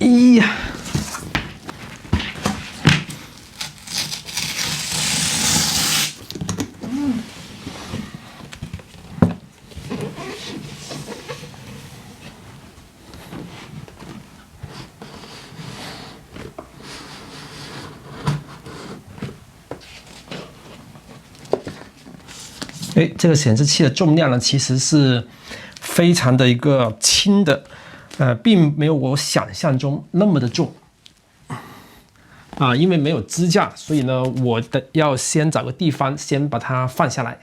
咦呀！这个显示器的重量呢，其实是非常的一个轻的，并没有我想象中那么的重。因为没有支架，所以呢，我要先找个地方先把它放下来。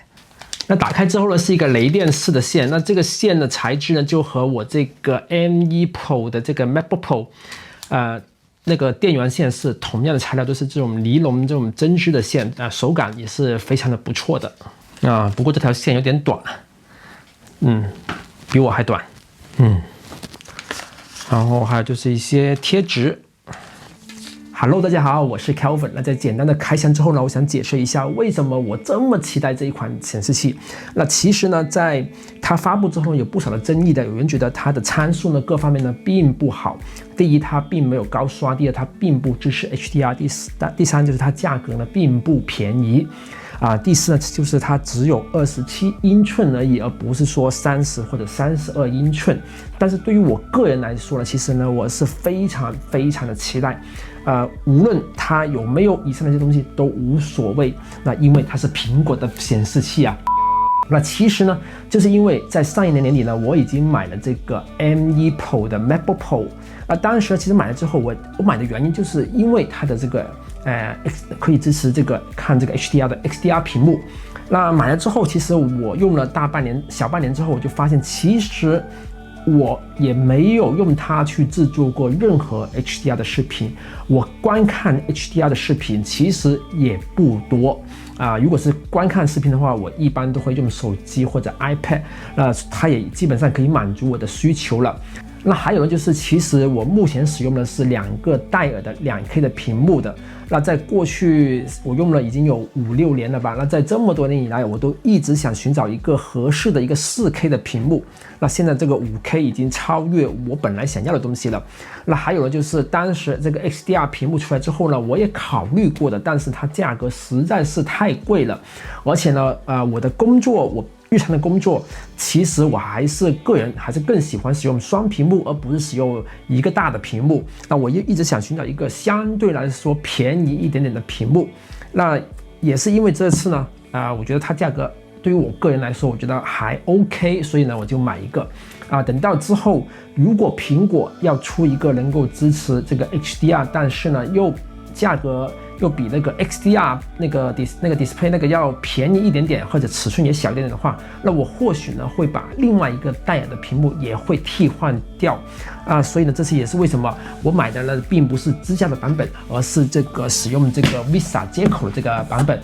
那打开之后呢，是一个雷电式的线。那这个线的材质呢，就和我这个 M1 Pro 的这个 MacBook Pro，那个电源线是同样的材料，都是这种尼龙这种针织的线，手感也是非常的不错的。不过这条线有点短，比我还短，然后还有就是一些贴纸。Hello， 大家好，我是 Kelvin。那在简单的开箱之后呢，我想解释一下为什么我这么期待这一款显示器。那其实呢，在它发布之后有不少的争议的，有人觉得它的参数呢各方面呢并不好。第一，它并没有高刷；第二，它并不支持 HDR；第三就是它价格呢并不便宜。第四呢，就是它只有27英寸而已，而不是说30或者32英寸。但是对于我个人来说呢，其实呢，我是非常的期待。无论它有没有以上的这些东西都无所谓。那因为它是苹果的显示器啊。那其实呢，就是因为在上一年年底呢，我已经买了这个 M1 Pro 的 MacBook Pro。当时其实买了之后，我买的原因就是因为它的这个可以支持这个看这个 HDR 的 XDR 屏幕。那买了之后，其实我用了小半年之后，我就发现其实我也没有用它去制作过任何 HDR 的视频。我观看 HDR 的视频其实也不多。如果是观看视频的话，我一般都会用手机或者 iPad， 那它也基本上可以满足我的需求了。那还有呢，就是其实我目前使用的是2个戴尔的2K 的屏幕的。那在过去我用了已经有5-6年了吧。那在这么多年以来，我都一直想寻找一个合适的一个4K 的屏幕。那现在这个5K 已经超越我本来想要的东西了。那还有呢，就是当时这个 XDR 屏幕出来之后呢，我也考虑过的，但是它价格实在是太贵了。而且呢，我的工作日常的工作，其实我个人还是更喜欢使用双屏幕，而不是使用一个大的屏幕。那我一直想寻找一个相对来说便宜一点点的屏幕。那也是因为这次呢，我觉得它价格对于我个人来说，我觉得还 OK， 所以呢我就买一个。等到之后，如果苹果要出一个能够支持这个 HDR， 但是呢价格又比那个 XDR 那个 display 那个要便宜一点点，或者尺寸也小一点点的话，那我或许呢会把另外一个戴尔的屏幕也会替换掉。所以呢，这次也是为什么我买的呢，并不是支架的版本，而是这个使用这个 VISA 接口的这个版本。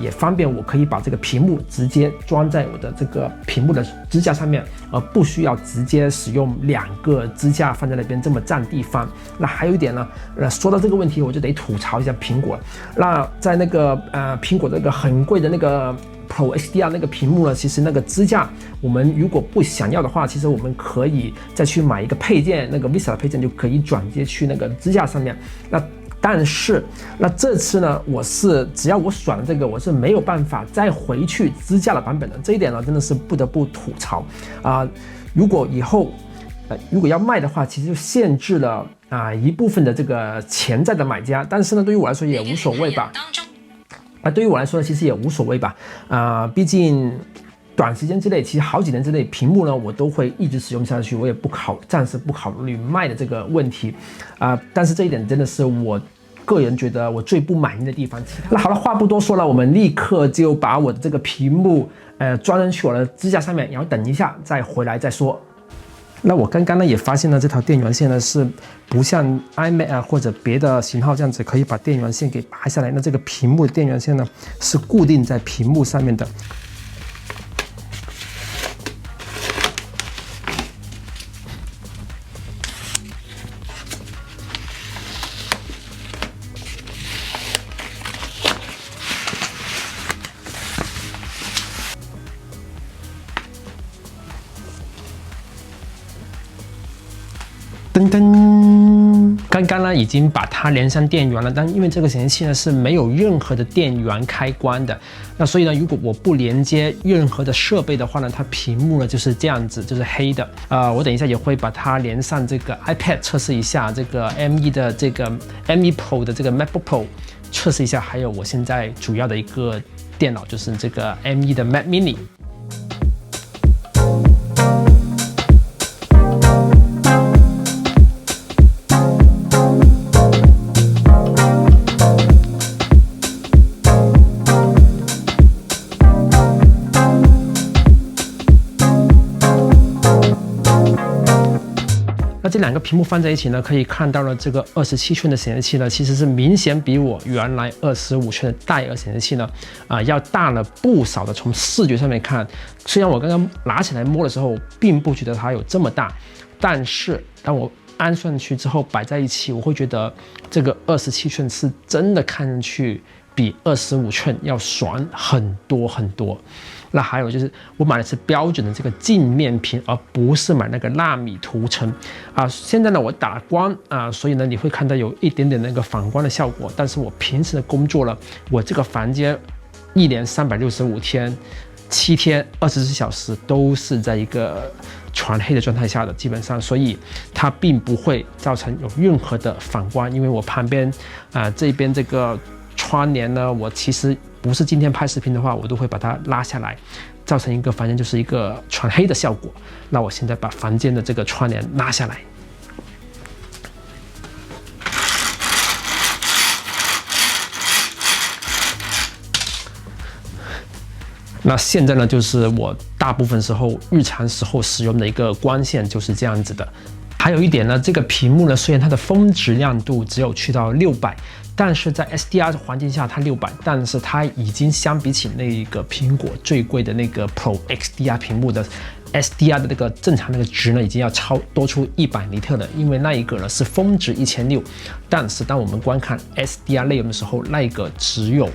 也方便我可以把这个屏幕直接装在我的这个屏幕的支架上面，而不需要直接使用2个支架放在那边这么占地方。那还有一点呢，说到这个问题，我就得吐槽一下苹果。那在那个苹果这个很贵的那个 Pro HDR 那个屏幕呢，其实那个支架我们如果不想要的话，其实我们可以再去买一个配件，那个 VISA 的配件就可以转接去那个支架上面。但是这次呢，只要我选了这个，我是没有办法再回去支架的版本的。这一点呢，真的是不得不吐槽。如果以后如果要卖的话，其实就限制了一部分的这个潜在的买家。但是呢，对于我来说也无所谓吧。对于我来说呢，其实也无所谓吧。毕竟短时间之内，其实好几年之内，屏幕呢我都会一直使用下去，我也暂时不考虑卖的这个问题。但是这一点真的是我个人觉得我最不满意的地方。那好了，话不多说了，我们立刻就把我的这个屏幕装上去我的支架上面，然后等一下再回来再说。那我刚刚呢也发现了这条电源线呢是不像 iMac 或者别的型号这样子可以把电源线给拔下来，那这个屏幕的电源线呢是固定在屏幕上面的。噔噔，刚刚呢已经把它连上电源了，但因为这个显示器呢是没有任何的电源开关的，那所以呢，如果我不连接任何的设备的话呢，它屏幕呢就是这样子，就是黑的。我等一下也会把它连上这个 iPad 测试一下，这个 M1 的这个 M1 Pro 的这个 MacBook Pro 测试一下，还有我现在主要的一个电脑就是这个 M1 的 Mac Mini。那这两个屏幕放在一起呢，可以看到了这个27寸的显示器呢，其实是明显比我原来25寸的戴尔显示器呢，要大了不少的。从视觉上面看，虽然我刚刚拿起来摸的时候，并不觉得它有这么大，但是当我安上去之后摆在一起，我会觉得这个27寸是真的看上去比25寸要爽很多很多。那还有就是我买的是标准的这个镜面屏，而不是买那个纳米涂层现在呢我打光所以呢你会看到有一点点那个反光的效果，但是我平时的工作了，我这个房间一年365天7天24小时都是在一个全黑的状态下的，基本上，所以它并不会造成有任何的反光。因为我旁边这边这个窗帘呢，我其实不是今天拍视频的话，我都会把它拉下来，造成一个房间就是一个全黑的效果。那我现在把房间的这个窗帘拉下来。那现在呢，就是我大部分时候日常时候使用的一个光线就是这样子的。还有一点呢，这个屏幕呢，虽然它的峰值亮度只有去到600，但是在 SDR 的环境下它600，但是它已经相比起那个苹果最贵的那个 Pro XDR 屏幕的 SDR 的那个正常那个值呢，已经要多出100尼特了。因为那一个呢是峰值1600，但是当我们观看 SDR 内容的时候，那一个只有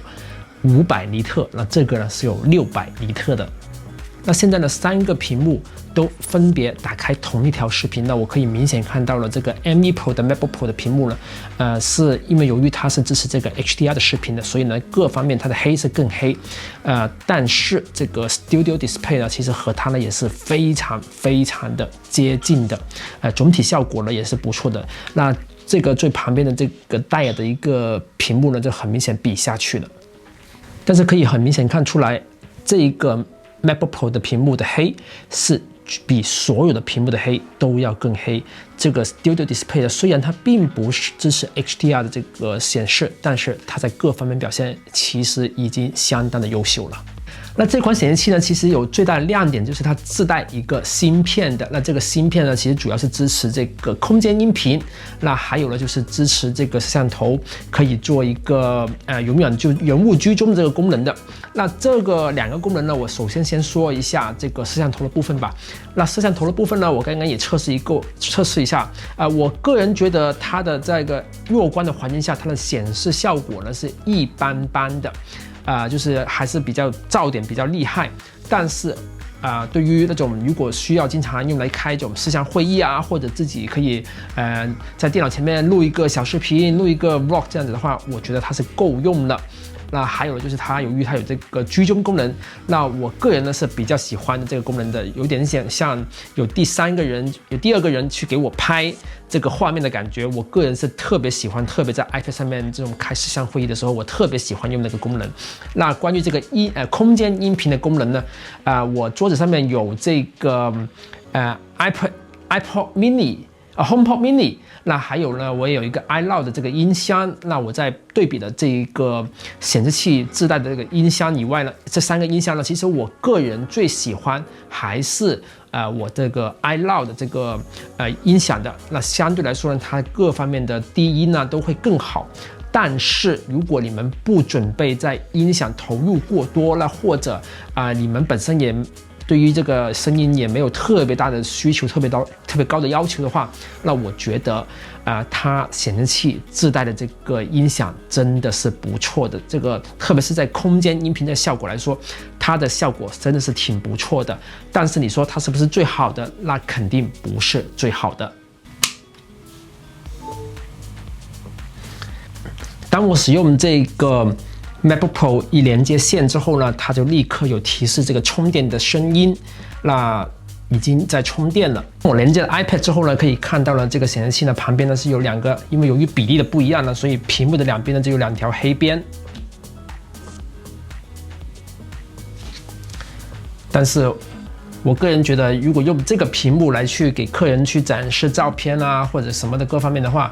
500尼特，那这个呢是有600尼特的。那现在呢，3个屏幕都分别打开同一条视频，那我可以明显看到了这个 M1 Pro 的 MacBook Pro 的屏幕呢，是因为由于它是支持这个 HDR 的视频的，所以呢各方面它的黑是更黑，但是这个 Studio Display 呢，其实和它呢也是非常非常的接近的，总体效果呢也是不错的。那这个最旁边的这个戴尔的一个屏幕呢，就很明显比下去了，但是可以很明显看出来，这一个MacBook Pro 的屏幕的黑是比所有的屏幕的黑都要更黑。这个 Studio Display 虽然它并不是支持 HDR 的这个显示，但是它在各方面表现其实已经相当的优秀了。那这款显示器呢，其实有最大的亮点就是它自带一个芯片的。那这个芯片呢，其实主要是支持这个空间音频，那还有呢就是支持这个摄像头可以做一个永远就人物居中的这个功能的。那这个2个功能呢，我首先说一下这个摄像头的部分吧。那摄像头的部分呢，我刚刚也测试一下，我个人觉得它的这个弱光的环境下，它的显示效果呢是一般般的。就是还是比较噪点比较厉害，但是对于那种如果需要经常用来开这种视像会议或者自己可以在电脑前面录一个小视频、录一个 vlog 这样子的话，我觉得它是够用了。那还有就是由于它有这个居中功能，那我个人呢是比较喜欢这个功能的，有点像有第二个人去给我拍这个画面的感觉。我个人是特别喜欢，特别在 iPad 上面这种开视像会议的时候，我特别喜欢用那个功能。那关于这个空间音频的功能呢，我桌子上面有这个iPod Mini。HomePod Mini， 那还有呢，我也有一个 iLoud 的这个音箱。那我在对比的这一个显示器自带的这个音箱以外呢，这3个音箱呢，其实我个人最喜欢还是我这个 iLoud 的这个音响的。那相对来说呢，它各方面的低音呢都会更好。但是如果你们不准备在音响投入过多了，或者你们本身也对于这个声音也没有特别大的需求、特别高的要求的话，那我觉得它显示器自带的这个音响真的是不错的。这个特别是在空间音频的效果来说，它的效果真的是挺不错的。但是你说它是不是最好的？那肯定不是最好的。当我使用这个 MacBook Pro 一连接线之后呢，它就立刻有提示这个充电的声音，那已经在充电了。我连接了 iPad 之后呢，可以看到了这个显示器呢旁边呢是有2个，因为由于比例的不一样呢，所以屏幕的两边呢就有2条黑边。但是我个人觉得，如果用这个屏幕来去给客人去展示照片啊，或者什么的各方面的话，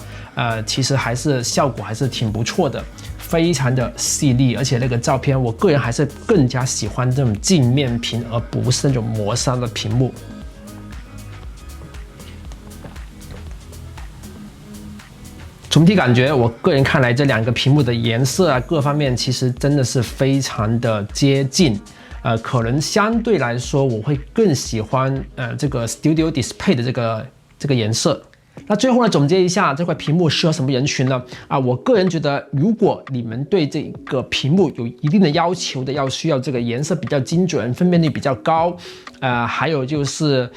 其实还是效果还是挺不错的，非常的细腻，而且那个照片，我个人还是更加喜欢这种镜面屏，而不是那种磨砂的屏幕。总体感觉，我个人看来，这2个屏幕的颜色啊，各方面其实真的是非常的接近。可能相对来说，我会更喜欢这个 Studio Display 的这个颜色。那最后呢，总结一下这块屏幕适合什么人群呢？我个人觉得，如果你们对这个屏幕有一定的要求的，需要这个颜色比较精准，分辨率比较高，还有就是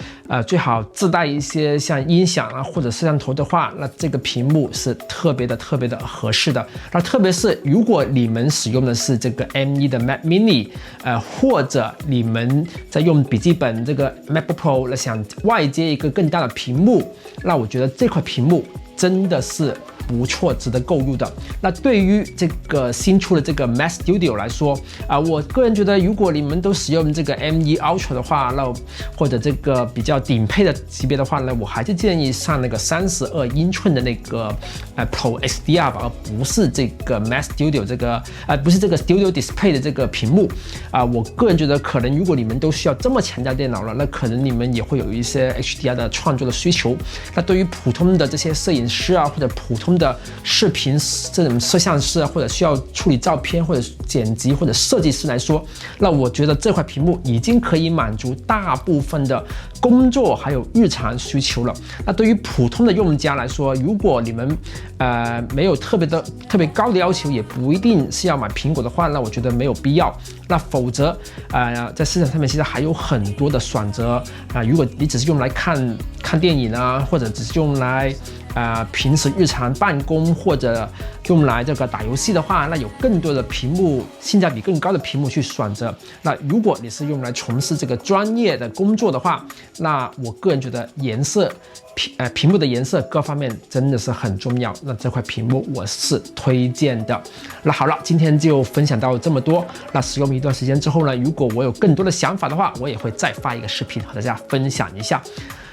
最好自带一些像音响啊或者摄像头的话，那这个屏幕是特别的合适的。那特别是如果你们使用的是这个 M1 的 Mac Mini，或者你们在用笔记本这个 MacBook Pro， 想外接一个更大的屏幕，那我觉得这块屏幕真的是不错，值得购入的。那对于这个新出的这个 Mac Studio 来说，我个人觉得，如果你们都使用这个 M1 Ultra 的话，那或者这个比较顶配的级别的话呢，我还是建议上那个32英寸的那个Pro XDR 吧，而不是这个 Mac Studio 这个不是这个 Studio Display 的这个屏幕。我个人觉得，可能如果你们都需要这么强大电脑了，那可能你们也会有一些 HDR 的创作的需求。那对于普通的这些摄影师啊，或者普通的视频这种摄像师啊，或者需要处理照片或者剪辑或者设计师来说，那我觉得这块屏幕已经可以满足大部分的工作还有日常需求了。那对于普通的用家来说，如果你们没有特别高的要求，也不一定是要买苹果的话，那我觉得没有必要。那否则在市场上面其实还有很多的选择如果你只是用来看电影啊，或者只是用来平时日常办公或者用来这个打游戏的话，那有更多的屏幕，性价比更高的屏幕去选择。那如果你是用来从事这个专业的工作的话，那我个人觉得颜色屏幕的颜色各方面真的是很重要。那这块屏幕我是推荐的。那好了，今天就分享到这么多。那使用一段时间之后呢，如果我有更多的想法的话，我也会再发一个视频和大家分享一下。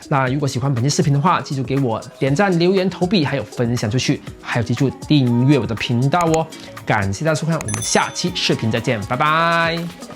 那如果喜欢本期视频的话，记住给我点赞、留言、投币，还有分享出去，还有记住订阅我的频道哦。感谢大家收看，我们下期视频再见，拜拜。